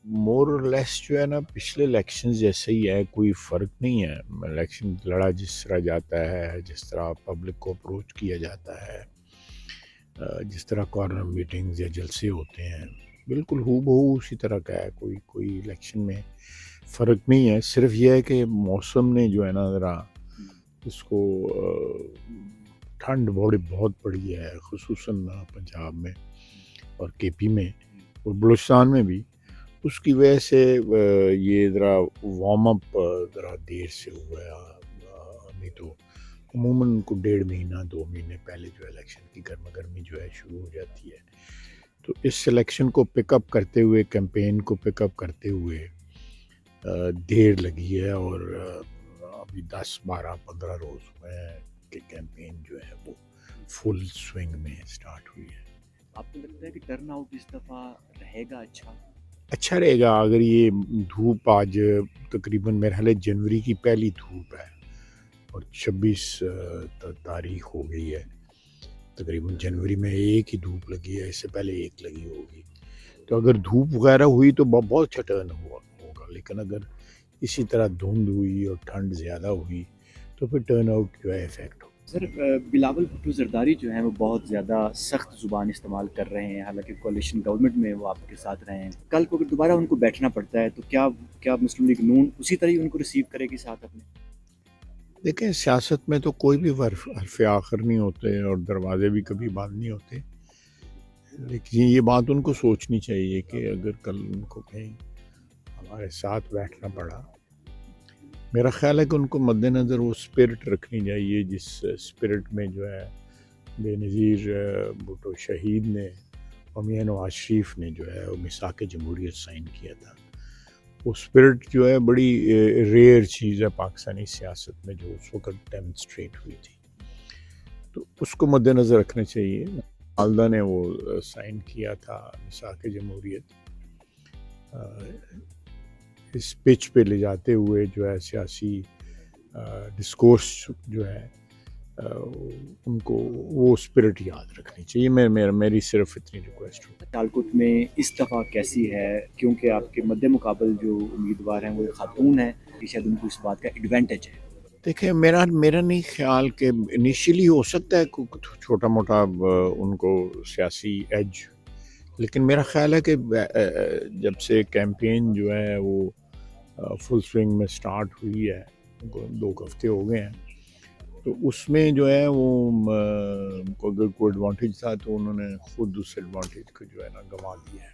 مور اور لیس جو ہے نا پچھلے الیکشن جیسے ہی ہے، کوئی فرق نہیں ہے. الیکشن لڑا جس طرح جاتا ہے، جس طرح پبلک کو اپروچ کیا جاتا ہے، جس طرح کارنر میٹنگز یا جلسے ہوتے ہیں، بالکل ہو بہو اسی طرح کا ہے. کوئی الیکشن میں فرق نہیں ہے. صرف یہ ہے کہ موسم نے جو ہے نا ذرا اس کو ٹھنڈ بہت پڑی ہے، خصوصاً پنجاب میں اور کے پی میں اور بلوچستان میں بھی. اس کی وجہ سے یہ ذرا وارم اپ ذرا دیر سے ہوا ہے. نہیں تو عموماً کو 1.5 مہینہ 2 مہینے پہلے جو الیکشن کی گرما گرمی جو ہے شروع ہو جاتی ہے. تو اس الیکشن کو پک اپ کرتے ہوئے، کیمپین کو پک اپ کرتے ہوئے دیر لگی ہے، اور ابھی 10 12 15 روز ہوئے ہیں کہ کیمپین جو ہے وہ فل سوئنگ میں سٹارٹ ہوئی ہے. آپ کو لگتا ہے کہ ٹرن آؤٹ اس دفعہ رہے گا اچھا رہے گا اگر یہ دھوپ آج تقریباً میرے خیال ہے جنوری کی پہلی دھوپ ہے اور 26 تاریخ ہو گئی ہے. تقریباً جنوری میں ایک ہی دھوپ لگی ہے، اس سے پہلے ایک لگی ہوگی. تو اگر دھوپ وغیرہ ہوئی تو بہت اچھا ٹرن ہوگا، لیکن اگر اسی طرح دھند ہوئی اور ٹھنڈ زیادہ ہوئی تو پھر ٹرن آؤٹ جو ہے افیکٹ ہو. سر بلاول بھٹو زرداری جو ہیں وہ بہت زیادہ سخت زبان استعمال کر رہے ہیں، حالانکہ کولیشن گورنمنٹ میں وہ آپ کے ساتھ رہے ہیں. کل کو اگر دوبارہ ان کو بیٹھنا پڑتا ہے تو کیا مسلم لیگ نون اسی طرح ان کو ریسیو کرے گی ساتھ اپنے؟ دیکھیں سیاست میں تو کوئی بھی حرف آخر نہیں ہوتے اور دروازے بھی کبھی بند نہیں ہوتے، لیکن یہ بات ان کو سوچنی چاہیے کہ اگر کل ان کو کہیں ہمارے ساتھ بیٹھنا پڑا، میرا خیال ہے کہ ان کو مد نظر وہ اسپرٹ رکھنی چاہیے جس اسپرٹ میں جو ہے بے نظیر بھٹو شہید نے اور میاں نواز شریف نے جو ہے وہ میثاق جمہوریت سائن کیا تھا. وہ اسپرٹ جو ہے بڑی ریئر چیز ہے پاکستانی سیاست میں جو اس وقت ڈیمونسٹریٹ ہوئی تھی، تو اس کو مد نظر رکھنا چاہیے. والدہ نے وہ سائن کیا تھا میثاق جمہوریت. اس پچ پہ لے جاتے ہوئے جو ہے سیاسی ڈسکورس جو ہے ان کو وہ اسپرٹ یاد رکھنی چاہیے. میری صرف اتنی ریکویسٹ ہوتی ہے. سیالکوٹ میں اس دفعہ کیسی ہے؟ کیونکہ آپ کے مد مقابل جو امیدوار ہیں وہ ایک خاتون ہیں، کہ شاید ان کو اس بات کا ایڈوانٹیج ہے. دیکھیں میرا نہیں خیال کہ انیشیلی ہو سکتا ہے چھوٹا موٹا ان کو سیاسی ایج، لیکن میرا خیال ہے کہ جب سے کیمپین جو ہے وہ فل سوئنگ میں سٹارٹ ہوئی ہے، 2 ہفتے ہو گئے ہیں، تو اس میں جو ہے وہ اگر کوئی ایڈوانٹیج تھا تو انہوں نے خود اس ایڈوانٹیج کو جو ہے نا گنوا دیا ہے.